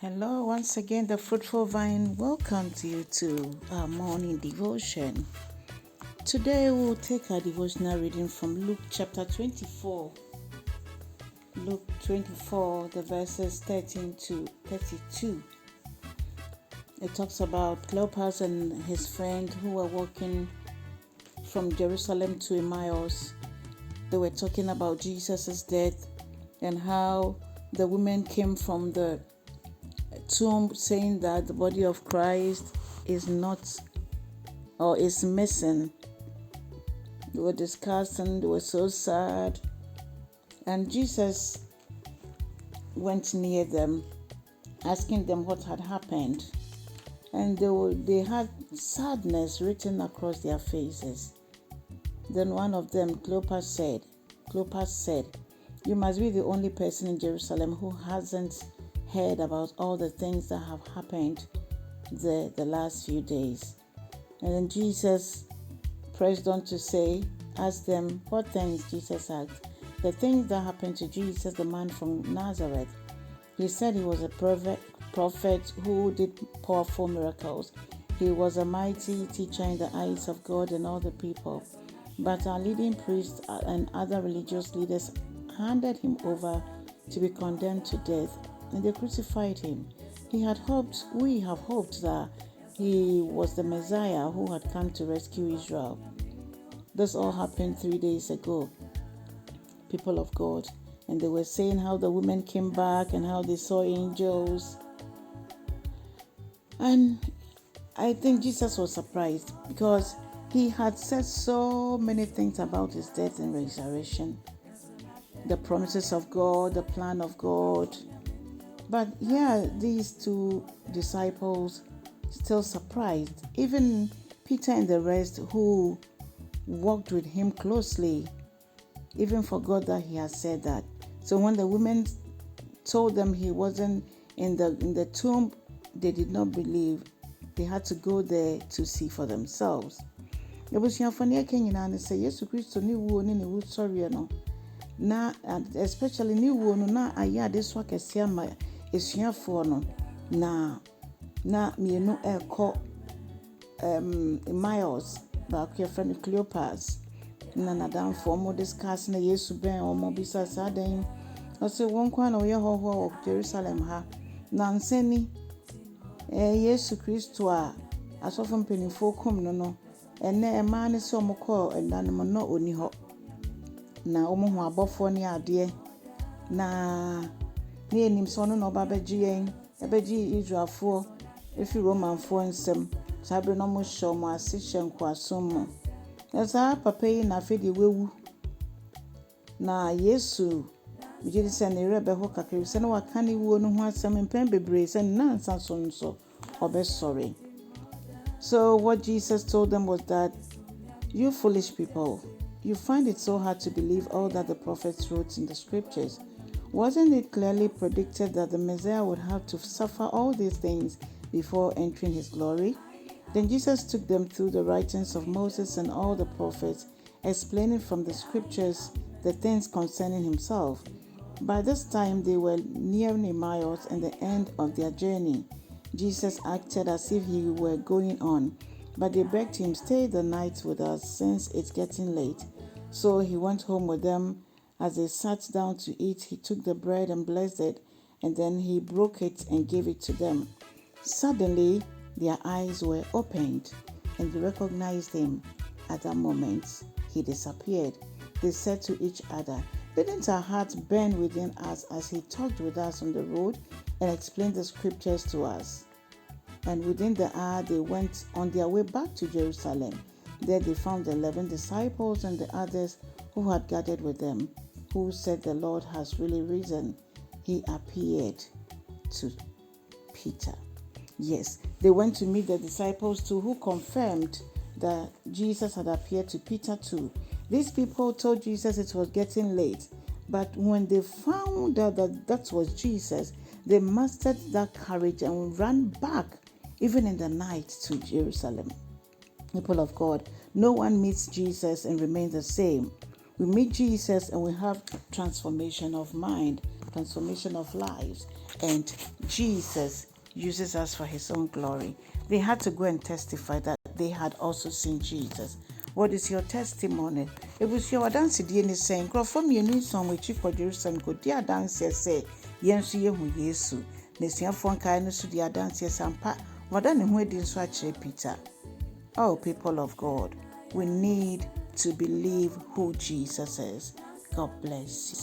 Hello, once again, the Fruitful Vine welcomes you to our morning devotion. Today, we'll take our devotional reading from Luke chapter 24. Luke 24, the verses 13 to 32. It talks about Cleopas and his friend who were walking from Jerusalem to Emmaus. They were talking about Jesus' death and how the women came from the tomb saying that the body of Christ is not or is missing. They were discussing, they were so sad. And Jesus went near them, asking them what had happened. And they had sadness written across their faces. Then one of them, Cleopas said, "You must be the only person in Jerusalem who hasn't heard about all the things that have happened the last few days." And then Jesus pressed on to ask them, what things? Jesus asked. The things that happened to Jesus, the man from Nazareth. He said he was a prophet who did powerful miracles. He was a mighty teacher in the eyes of God and all the people. But our leading priests and other religious leaders handed him over to be condemned to death, and they crucified him. We have hoped that he was the Messiah who had come to rescue Israel. This all happened 3 days ago, people of God. And they were saying how the women came back and how they saw angels. And I think Jesus was surprised because he had said so many things about his death and resurrection, the promises of God, the plan of God. But these two disciples still surprised. Even Peter and the rest who walked with him closely even forgot that he had said that. So when the women told them he wasn't in the tomb, they did not believe. They had to go there to see for themselves. Ebusuafo Kenya na say Yesu Kristo ni wuo ni ne wusori no. Na especially ni wuo no na aya de so akese ama esuafo no na mienu eko Emmaus ba ke friend Cleopas na nadam for mo discuss na Yesu ben omo bisa saden o se won kwa na oye hoho of Jerusalem ha na nseni Yesu Kristo a asofo mpenifo kom no ene ema ne se omo call endanum no oni ho na omo ho abofo ne ade na ne enim so no oba beji Israelfo efi Romanfo nsem sabe no mo show mo asihye nkwasom esa papa yi na fe de wewu na Yesu bijiri se ne rebe ho kakiri se no waka ne wuo no ho asem mpem bebre se na nsa so obesori. So what Jesus told them was that, you foolish people, you find it so hard to believe all that the prophets wrote in the scriptures. Wasn't it clearly predicted that the Messiah would have to suffer all these things before entering his glory? Then Jesus took them through the writings of Moses and all the prophets, explaining from the scriptures the things concerning himself. By this time, they were near Emmaus and the end of their journey. Jesus acted as if he were going on, but they begged him, "Stay the night with us, since it's getting late." So he went home with them. As they sat down to eat, he took the bread and blessed it, and then he broke it and gave it to them. Suddenly, their eyes were opened, and they recognized him. At that moment, he disappeared. They said to each other, "Didn't our hearts burn within us as he talked with us on the road and explained the scriptures to us?" And within the hour, they went on their way back to Jerusalem. There they found the 11 disciples and the others who had gathered with them, who said, "The Lord has really risen." He appeared to Peter. Yes, they went to meet the disciples too, who confirmed that Jesus had appeared to Peter too. These people told Jesus it was getting late, but when they found out that was Jesus, they mustered that courage and ran back, even in the night, to Jerusalem. People of God, no one meets Jesus and remains the same. We meet Jesus and we have transformation of mind, transformation of lives. And Jesus uses us for his own glory. They had to go and testify that they had also seen Jesus. What is your testimony? It was your dance in saying, "Grow from your new song with you for Jerusalem, go dear dance, say, Yensu Yehu Yesu, Nessia Fonka, and so dear dance, Sampa, what done in wedding swatch Peter." Oh, people of God, we need to believe who Jesus is. God bless you.